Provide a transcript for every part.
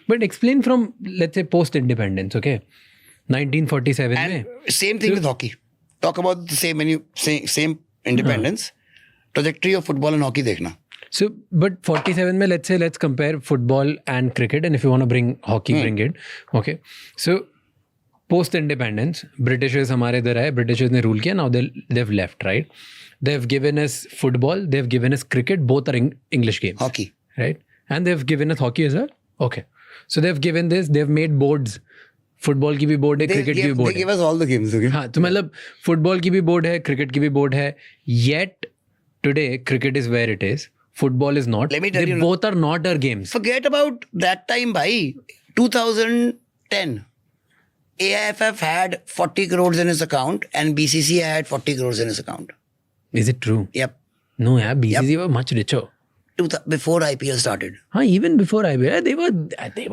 But explain from, let's say, post-independence, okay? 1947 And में. same thing with hockey. Talk about the same when you say same independence. Trajectory of football and hockey dekhna. So, but 47 में, let's compare football and cricket, and if you want to bring hockey, bring it. Okay. So, post-independence, Britishers हमारे इधर आए, Britishers ने rule किया, now they've left, right? They've given us football, they've given us cricket, both are English games. Hockey. Right? And they've given us hockey as well? Okay. So they've given this, they've made boards. Football की भी board है, cricket की भी board है. They give us all the games, okay? हाँ, तो मतलब football की भी बोर्ड है, क्रिकेट की भी बोर्ड है. Yet today cricket is where it is. Football is not. Let me tell they you, both are not our games. Forget about that time, bhai. 2010. AIFF had 40 crores in his account and BCCI had 40 crores in his account. Is it true? Yep. No, yeah, BCCI were much richer. Before IPL started. Huh, even before IPL, they were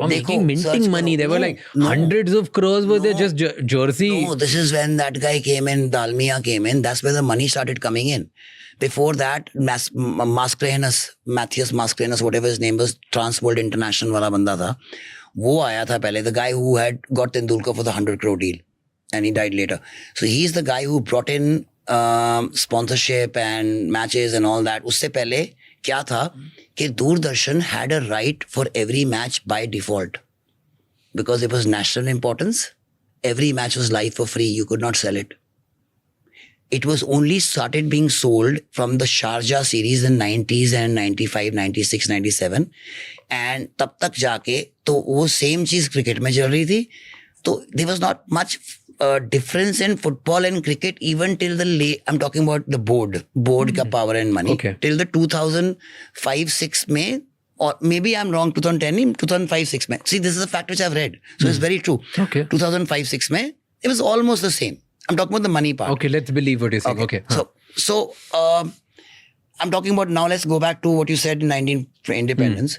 making minting money. There were like hundreds of crores were there just jersey. No, this is when that guy came in, Dalmia came in. That's where the money started coming in. Before that, Mascarenhas, Matthias Mascarenhas, whatever his name was, Trans World International wala banda tha. वो आया था पहले, the guy who had got Tendulkar for the 100 crore deal and he died later. So he's the guy who brought in sponsorship and matches and all that. उससे पहले क्या था कि Doordarshan had a right for every match by default because it was national importance. Every match was live for free. You could not sell it. It was only started being sold from the Sharjah series in 90s and 95, 96, 97. And तब तक जाके तो वो same चीज cricket में चल रही थी. तो there was not much difference in football and cricket even till the late. I'm talking about the board का power and money. Okay. Till the 2005-6 में, or maybe I'm wrong, 2010, 2005-6 में. See, this is a fact which I've read. So it's very true. Okay. 2005-6 में, it was almost the same. I'm talking about the money part. Okay, let's believe what you're saying. Okay. So I'm talking about now, let's go back to what you said in 19 independence.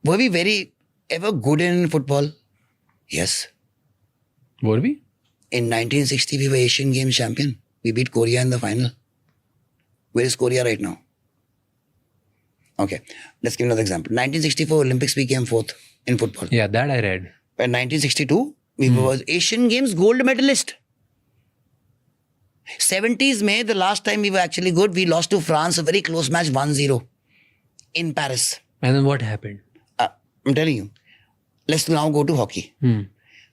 Were we very ever good in football? Yes. Were we? In 1960, we were Asian Games champion. We beat Korea in the final. Where is Korea right now? Okay, let's give another example. 1964 Olympics, we came fourth in football. Yeah, that I read. In 1962, we were Asian Games gold medalist. 70s May, the last time we were actually good, we lost to France, a very close match, 1-0 in Paris. And then what happened? I'm telling you. Let's now go to hockey.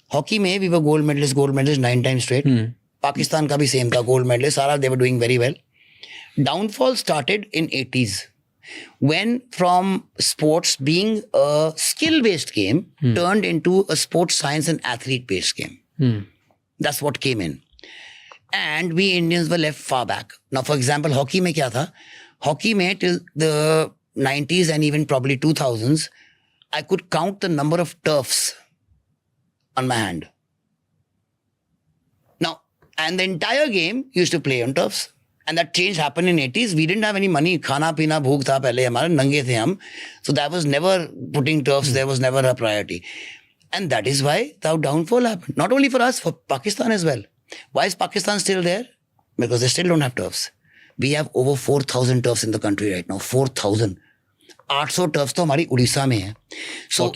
Hockey May, we were gold medalist 9 times straight. Pakistan ka bhi same tha, gold medalist. Sara, they were doing very well. Downfall started in 80s. When from sports being a skill-based game turned into a sports science and athlete-based game. That's what came in. And we Indians were left far back. Now, for example, hockey mein kya tha? Hockey mein till the 90s and even probably 2000s, I could count the number of turfs on my hand. Now, and the entire game used to play on turfs. And that change happened in 80s. We didn't have any money. Khana pina bhook tha pehle hamare, nange the hum. So that was never putting turfs. There was never a priority. And that is why the downfall happened. Not only for us, for Pakistan as well. Why is Pakistan still there? Because they still don't have turfs. We have over 4,000 turfs in the country right now. 4,000. 800 turfs to hamari Odisha mein hai. So,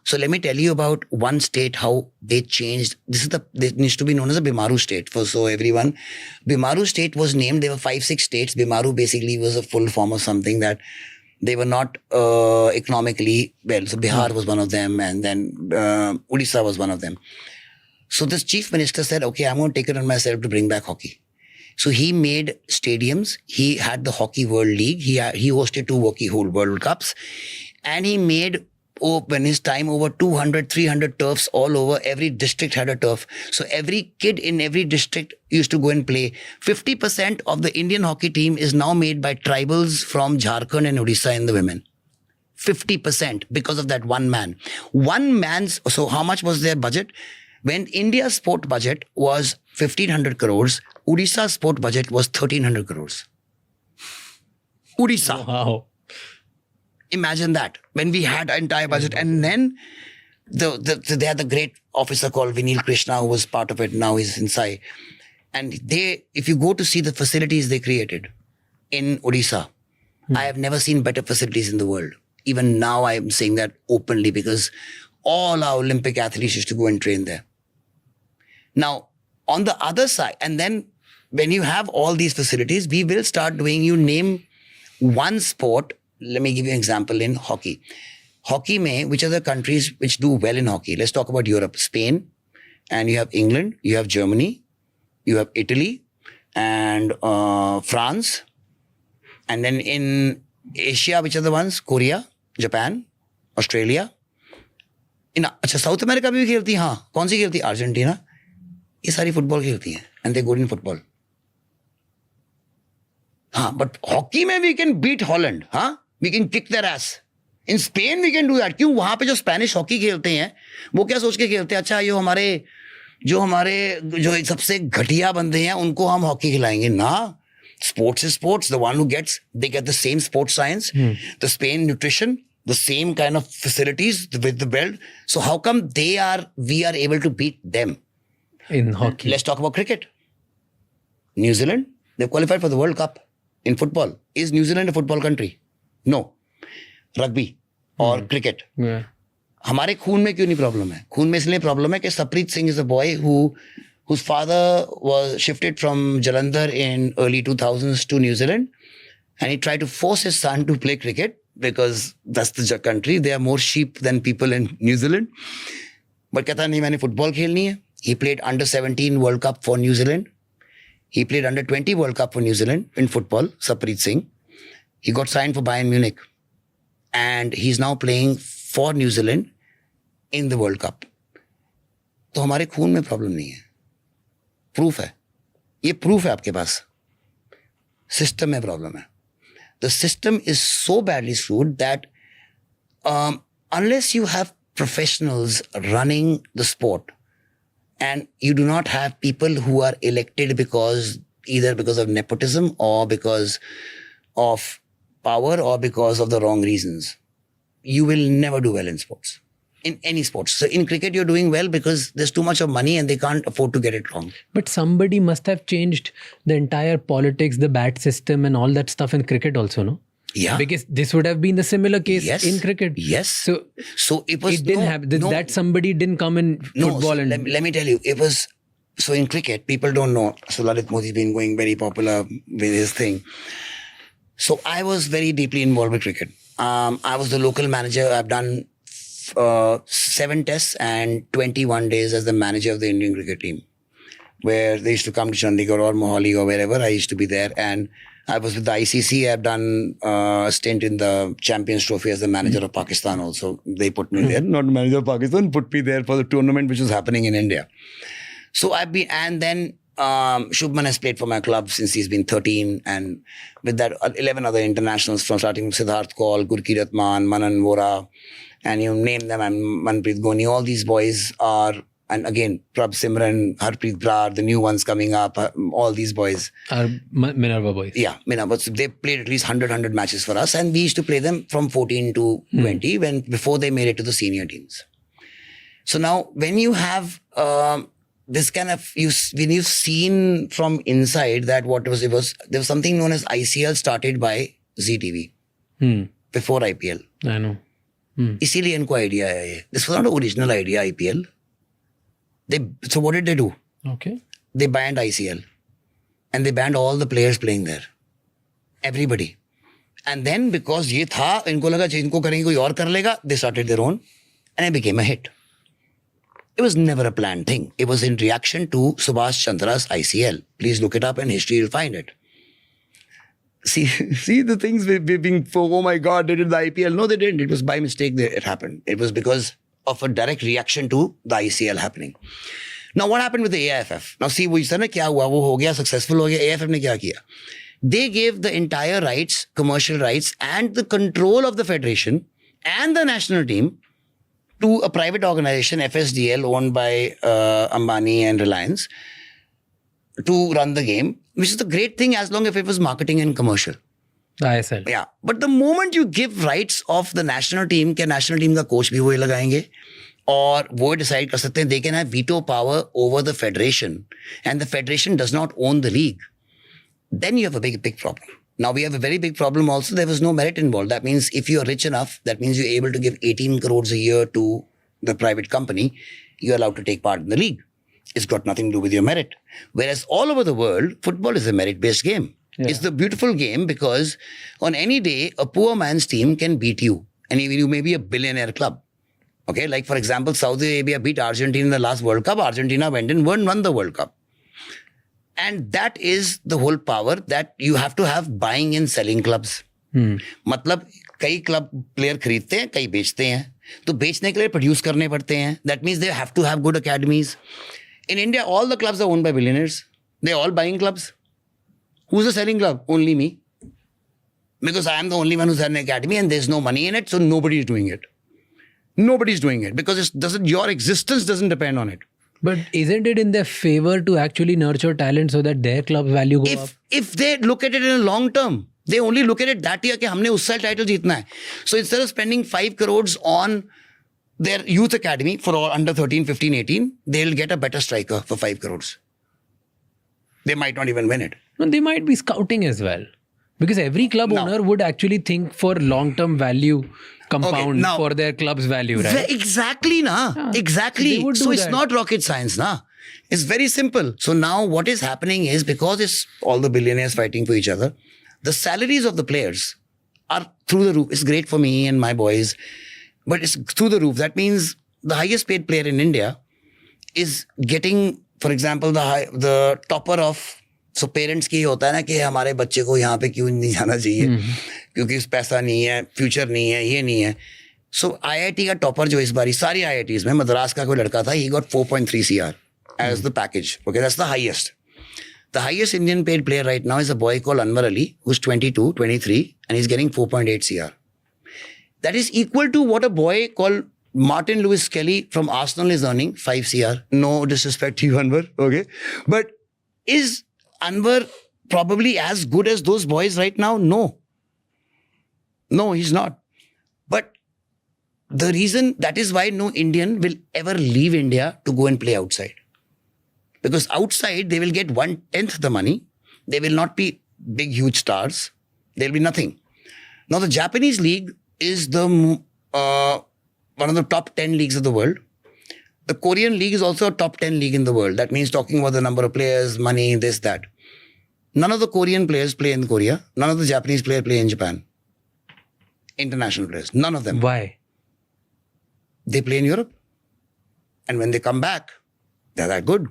so let me tell you about one state, how they changed. This needs to be known as a Bimaru state. So everyone, Bimaru state was named, there were 5-6 states. Bimaru basically was a full form of something that they were not economically well. So Bihar was one of them, and then Odisha was one of them. So this chief minister said, okay, I'm going to take it on myself to bring back hockey. So he made stadiums. He had the Hockey World League. He hosted 2 Hockey World Cups. And he made, in his time, over 200, 300 turfs all over. Every district had a turf. So every kid in every district used to go and play. 50% of the Indian hockey team is now made by tribals from Jharkhand and Odisha in the women. 50% because of that one man. One man's, so how much was their budget? When India's sport budget was 1,500 crores, Odisha's sport budget was 1,300 crores. Odisha. Wow. Imagine that. When we had an entire budget. And then they had the great officer called Vinil Krishna who was part of it. Now he's inside. And if you go to see the facilities they created in Odisha, I have never seen better facilities in the world. Even now I'm saying that openly because all our Olympic athletes used to go and train there. Now, on the other side, and then when you have all these facilities, we will start doing, you name one sport. Let me give you an example in hockey. Hockey mein, which are the countries which do well in hockey? Let's talk about Europe. Spain, and you have England, you have Germany, you have Italy, and France. And then in Asia, which are the ones? Korea, Japan, Australia. अच्छा south America भी खेलती है. हाँ, कौन सी खेलती है? Argentina. ये सारी फुटबॉल खेलती है. And they good in football. हाँ, बट हॉकी में वी कैन बीट हॉलैंड. हाँ, we can kick their ass. In Spain we can do that. क्यों? वहां पे जो स्पेनिश हॉकी खेलते हैं वो क्या सोच के खेलते हैं? अच्छा, ये जो सबसे घटिया बंदे हैं उनको हम हॉकी खिलाएंगे ना. Sports is sports. The one who they get the same sports science, the Spain nutrition, the same kind of facilities with the belt. So how come we are able to beat them in hockey? Let's talk about cricket. New Zealand, they've qualified for the World Cup in football. Is New Zealand a football country? No. Rugby or cricket. Yeah. हमारे खून में क्यों नहीं problem है? खून में इसलिए problem है कि सप्रीत Singh is a boy whose father was shifted from Jalandhar in early 2000s to New Zealand, and he tried to force his son to play cricket because that's the country. There are more sheep than people in New Zealand. But कहता नहीं मैंने football खेलनी है. He played under 17 World Cup for New Zealand. He played under 20 World Cup for New Zealand in football, Saprit Singh. He got signed for Bayern Munich. And he's now playing for New Zealand in the World Cup. तो हमारे खून में problem नहीं है. Proof है. ये proof है आपके पास. सिस्टम में प्रॉब्लम है. The system is so badly screwed that unless you have professionals running the sport and you do not have people who are elected either because of nepotism or because of power or because of the wrong reasons, you will never do well in sports. In any sports. So in cricket, you're doing well because there's too much of money and they can't afford to get it wrong. But somebody must have changed the entire politics, the bat system and all that stuff in cricket also, no? Yeah. Because this would have been the similar case in cricket. Yes. So it was... It didn't happen. That somebody didn't come in football. So let me tell you, it was... So in cricket, people don't know. So Lalit Modi's been going very popular with his thing. So I was very deeply involved with cricket. I was the local manager. I've done 7 tests and 21 days as the manager of the Indian cricket team, where they used to come to Chandigarh or Mohali or wherever. I used to be there, and I was with the ICC. I've done a stint in the Champions Trophy as the manager of Pakistan also. They put me there, not manager of Pakistan, put me there for the tournament which was happening in India. So I've been, and then Shubman has played for my club since he's been 13, and with that 11 other internationals from starting Siddharth Kaul, Gurkirat Maan, Manan Vora, and you name them, and Manpreet Goni, all these boys are, and again, Prabh Simran, Harpreet Brar, the new ones coming up, all these boys. Are Minerva boys. Yeah, Minerva. So they played at least 100 matches for us, and we used to play them from 14 to 20 before they made it to the senior teams. So now, when you have this kind of, when you've seen from inside that there was something known as ICL started by ZTV before IPL. I know. इसीलिए इनको idea है ये. This was not an original idea, IPL. So what did they do? Okay. They banned ICL. And they banned all the players playing there. Everybody. And then because ये था, इनको लगा इनको करेंगे कोई और कर लेगा, they started their own. And it became a hit. It was never a planned thing. It was in reaction to Subhash Chandra's ICL. Please look it up in history, you'll find it. See the things being, oh my God, they did the IPL. No, they didn't. It was by mistake that it happened. It was because of a direct reaction to the ICL happening. Now, what happened with the AIFF? Now, see, वो इस तरह क्या हुआ? वो हो गया, successful हो गया. AIFF ने क्या किया? They gave the entire rights, commercial rights, and the control of the federation and the national team to a private organization, FSDL, owned by Ambani and Reliance, to run the game, which is the great thing as long as it was marketing and commercial. ISL. Yeah. But the moment you give rights of the national team, क्या national team का coach भी वही लगाएंगे और वो decide कर सकते हैं, they can have veto power over the federation and the federation does not own the league, then you have a big problem. Now we have a very big problem also. There was no merit involved. That means if you are rich enough, that means you're able to give 18 crores a year to the private company, you're allowed to take part in the league. It's got nothing to do with your merit. Whereas all over the world, football is a merit-based game. Yeah. It's the beautiful game because on any day, a poor man's team can beat you. And you may be a billionaire club. Okay, like for example, Saudi Arabia beat Argentina in the last World Cup. Argentina went and won the World Cup. And that is the whole power that you have to have buying and selling clubs. मतलब कई club player खरीदते हैं, कई बेचते हैं. तो बेचने के लिए प्रोड्यूस करने पड़ते हैं. That means they have to have good academies. In India, all the clubs are owned by billionaires. They're all buying clubs. Who's the selling club? Only me. Because I am the only one who's had an academy and there's no money in it, so nobody is doing it. Nobody's doing it because your existence doesn't depend on it. But isn't it in their favor to actually nurture talent so that their club's value go up? If they look at it in a long term, they only look at it that year कि हमने उस साल title जीतना है. So instead of spending 5 crores on their youth academy for all under 13, 15, 18, they'll get a better striker for 5 crores. They might not even win it. No, they might be scouting as well. Because every club owner would actually think for long-term value compound now- for their club's value, right? Exactly, na. Yeah, Exactly. they would do So it's that. not rocket science, na. It's very simple. So now what is happening is because it's all the billionaires fighting for each other, the salaries of the players are through the roof. It's great for me and my boys, but it's through the roof. That means the highest paid player in India is getting, for example, the topper of. So parents की होता है ना कि हमारे बच्चे को यहाँ पे क्यों नहीं जाना चाहिए क्योंकि उस पैसा नहीं है, फ्यूचर नहीं है, ये नहीं है. So IIT का टॉपर जो इस बारी सारी IITs में मद्रास का कोई लड़का था, he got 4.3 CR as the package. Okay, that's the highest. The highest Indian paid player right now is a boy called Anwar Ali, who's 22, 23, and he's getting 4.8 CR. That is equal to what a boy called Martin Lewis Kelly from Arsenal is earning, 5 CR. No disrespect to you, Anwar, okay? But is Anwar probably as good as those boys right now? No. No, he's not. But the reason, that is why no Indian will ever leave India to go and play outside. Because outside, they will get 1/10 the money. They will not be big, huge stars. There will be nothing. Now, the Japanese league is the one of the top 10 leagues of the world. The Korean league is also a top 10 league in the world. That means talking about the number of players, money, this, that. None of the Korean players play in Korea. None of the Japanese players play in Japan. International players. None of them. Why? They play in Europe. And when they come back, they're that good.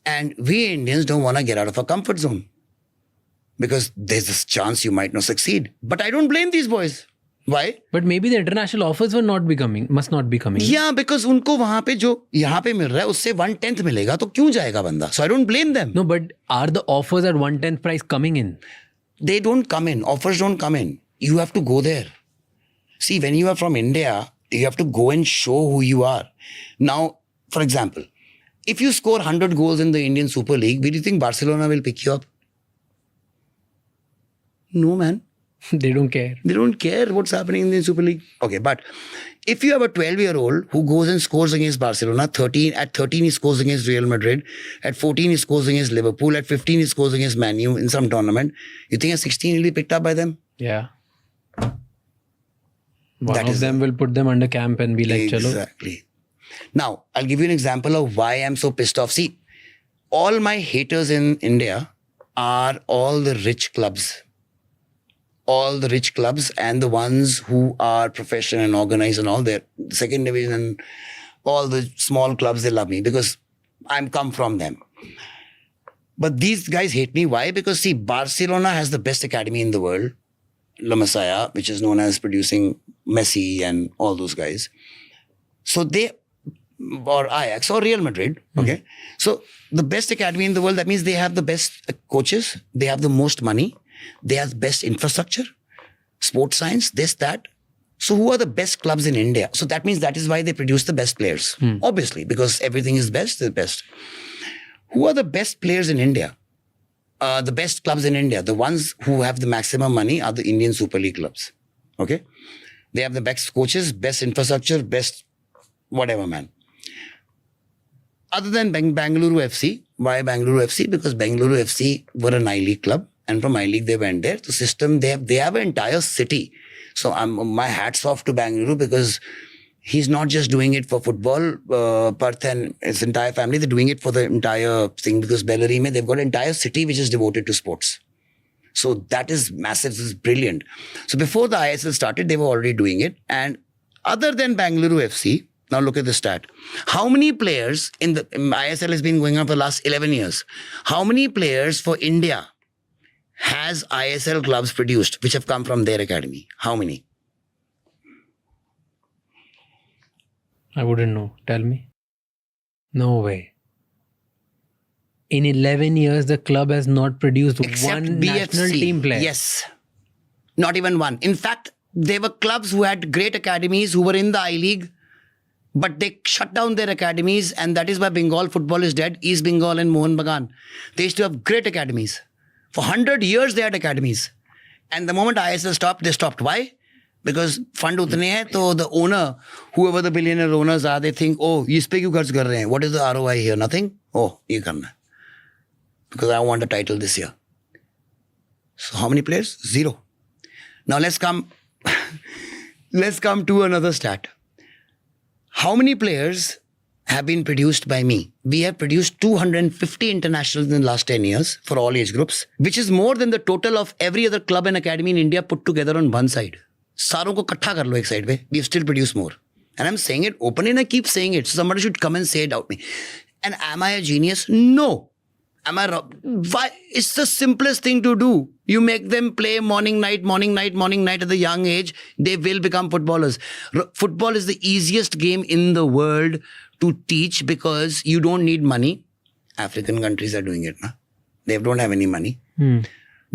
And we Indians don't want to get out of our comfort zone. Because there's this chance you might not succeed. But I don't blame these boys. Why? But maybe the international offers must not be coming. Yeah, because उनको वहाँ पे जो यहाँ पे मिल रहा है उससे 1/10 मिलेगा तो क्यों जाएगा बंदा? So I don't blame them. No, but are the offers at 1/10 price coming in? They don't come in. Offers don't come in. You have to go there. See, when you are from India, you have to go and show who you are. Now, for example, if you score 100 goals in the Indian Super League, do you think Barcelona will pick you up? No, man. They don't care. They don't care what's happening in the Super League. Okay, but if you have a 12-year-old who goes and scores against Barcelona, at 13 he scores against Real Madrid, at 14 he scores against Liverpool, at 15 he scores against Man U in some tournament, you think at 16 he'll be picked up by them? Yeah. That One of is them will put them under camp and be like, chalo. Exactly. Now, I'll give you an example of why I'm so pissed off. See, all my haters in India are all the rich clubs. All the rich clubs and the ones who are professional and organized and all their second division and all the small clubs, they love me because I'm come from them. But these guys hate me. Why? Because see, Barcelona has the best academy in the world, La Masia, which is known as producing Messi and all those guys. So they, or Ajax or Real Madrid, okay? So the best academy in the world, that means they have the best coaches, they have the most money, they have the best infrastructure, sports science, this, that. So who are the best clubs in India? So that means that is why they produce the best players. Obviously, because everything is best, they're best. Who are the best players in India? The best clubs in India, the ones who have the maximum money are the Indian Super League clubs. Okay? They have the best coaches, best infrastructure, best whatever, man. Other than Bengaluru FC. Why Bengaluru FC? Because Bengaluru FC were an I-League club. and from I League they went there. The system, they have an entire city. So my hat's off to Bangalore, because he's not just doing it for football, Parth and his entire family, they're doing it for the entire thing, because Bellary mein, they've got an entire city which is devoted to sports. So that is massive, this is brilliant. So before the ISL started, they were already doing it. And other than Bangalore FC, now look at the stat. How many players ISL has been going on for the last 11 years. How many players for India has ISL clubs produced which have come from their academy? How many? I wouldn't know. Tell me. No way. In 11 years, the club has not produced Except one BFC. national team player. Yes. Not even one. In fact, there were clubs who had great academies who were in the I-League, but they shut down their academies, and that is why Bengal football is dead. East Bengal and Mohun Bagan. They used to have great academies. For 100 years, they had academies. And the moment ISL stopped, they stopped. Why? Because fund utne hai, so the owner, whoever the billionaire owners are, they think, oh, is pe kyun kharch kar rahe hain? What is the ROI here? Nothing? Oh, ye karna hai. Because I want a title this year. So how many players? 0. Now let's come to another stat. How many players have been produced by me? We have produced 250 internationals in the last 10 years for all age groups, which is more than the total of every other club and academy in India put together on one side. Saron ko ikkatha kar lo ek side pe. We have still produced more. And I'm saying it openly and I keep saying it. So somebody should come and say it out me. And am I a genius? No. Am I wrong? Why? It's the simplest thing to do. You make them play morning, night at the young age. They will become footballers. Football is the easiest game in the world to teach because you don't need money. African countries are doing it. Na? They don't have any money.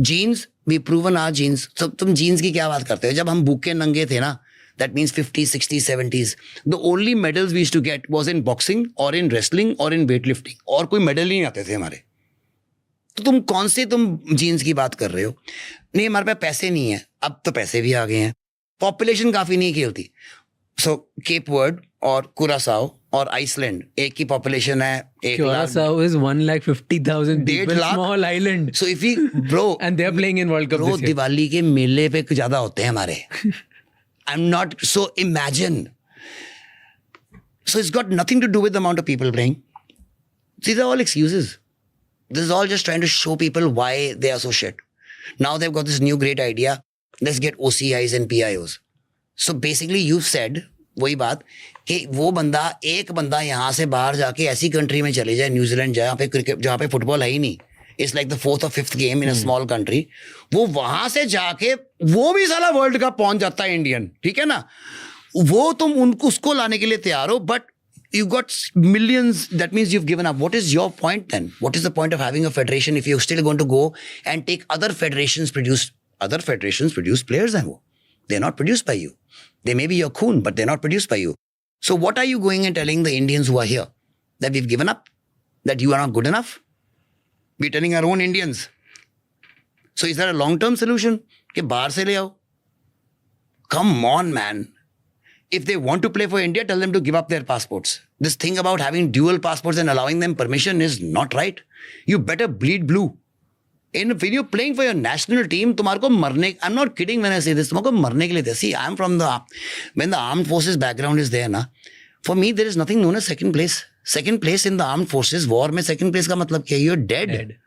Genes, we've proven our genes. So तुम genes की क्या बात करते हो? जब हम भूखे नंगे थे ना, that means 50s, 60s, 70s. The only medals we used to get was in boxing or in wrestling or in weightlifting. और कोई medal नहीं आते थे हमारे. तो तुम कौन से जीन्स की बात कर रहे हो? नहीं, हमारे पास पैसे नहीं है. अब तो पैसे भी आ गए हैं. पॉपुलेशन काफी नहीं खेलती. सो केप वर्ड और कुरासाओ और आइसलैंड एक की पॉपुलेशन है 1 lakh. Curaçao is 150,000 people, 1.5 lakh. small island. So if we bro And they are playing in World Cup bro, this year. Diwali के मेले पे ज्यादा होते हैं हमारे. I'm not, so imagine. So it's got nothing to do with the amount of people playing. These are all excuses. This is all just trying to show people why they are so shit. Now they've got this new great idea. Let's get OCIs and PIOs. So basically you've said, वही बात कि वो बंदा एक बंदा यहाँ से बाहर जाके ऐसी कंट्री में चले जाए, न्यूजीलैंड जहाँ पे क्रिकेट, जहाँ पे फुटबॉल है ही नहीं. It's like the 4th or 5th game in a small country. वो वहां से जाके वो भी साला वर्ल्ड कप पहुंच जाता है इंडियन. ठीक है ना? वो तुम उनको उसको लाने के लिए तैयार हो, but you got millions. That means you've given up. What is your point then? What is the point of having a federation if you're still going to go and take other federations produce players? And they're not produced by you. They may be your khoon, but they're not produced by you. So what are you going and telling the Indians who are here? That we've given up? That you are not good enough? We're telling our own Indians. So is that a long-term solution? Ke bahar se le aao? Come on, man. If they want to play for India, tell them to give up their passports. This thing about having dual passports and allowing them permission is not right. You better bleed blue. When you're playing for your national team, तुम्हारे को मरने, I'm not kidding when I say this, तुम्हारे को मरने के लिए थे. See, I'm from when the armed forces background is there, na, for me, there is nothing known as second place. Second place in the armed forces, war में second place का मतलब क्या? You're dead.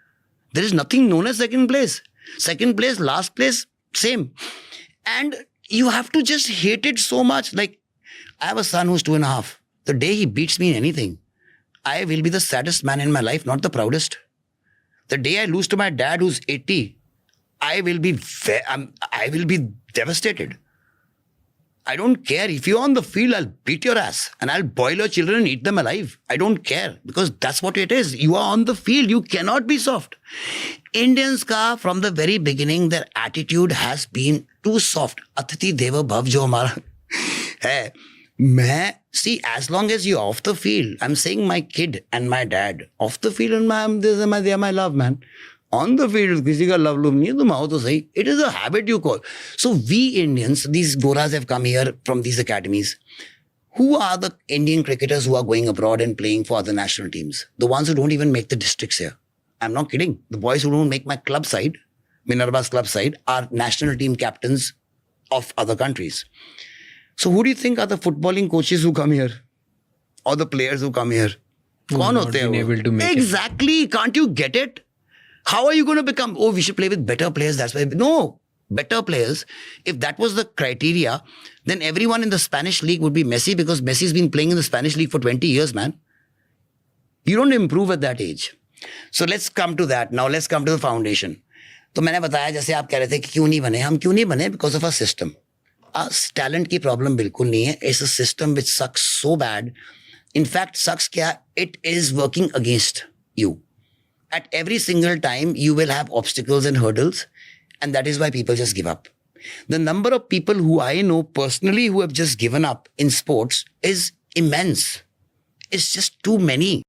There is nothing known as second place. Second place, last place, same. And you have to just hate it so much. Like, I have a son who's 2.5. The day he beats me in anything, I will be the saddest man in my life, not the proudest. The day I lose to my dad who's 80, I will be devastated. I don't care. If you're on the field, I'll beat your ass and I'll boil your children and eat them alive. I don't care because that's what it is. You are on the field. You cannot be soft. Indians ka, from the very beginning, their attitude has been too soft. Atithi Deva Bhav jo hamara hai. See, as long as you're off the field, I'm saying my kid and my dad, off the field and they are my love, man. On the field, किसी का love नहीं है, तुम आओ तो सही. It is a habit you call. So we Indians, these Goras have come here from these academies. Who are the Indian cricketers who are going abroad and playing for other national teams? The ones who don't even make the districts here. I'm not kidding. The boys who don't make my club side, Minerva's club side, are national team captains of other countries. So who do you think are the footballing coaches who come here? Or the players who come here? कौन not होते हैं been वो? able to make it. Exactly. Can't you get it? How are you going to become, oh, we should play with better players, that's why. No, better players. If that was the criteria, then everyone in the Spanish league would be Messi, because Messi's been playing in the Spanish league for 20 years, man. You don't improve at that age. So let's come to that. Now let's come to the foundation. तो मैंने बताया, जैसे आप कह रहे थे कि क्यों नहीं बने, हम क्यों नहीं बने? Because of our system. Talent की problem बिल्कुल नहीं है. It's a system which sucks so bad. In fact, sucks क्या? It is working against you. At every single time, you will have obstacles and hurdles, and that is why people just give up. The number of people who I know personally who have just given up in sports is immense. It's just too many.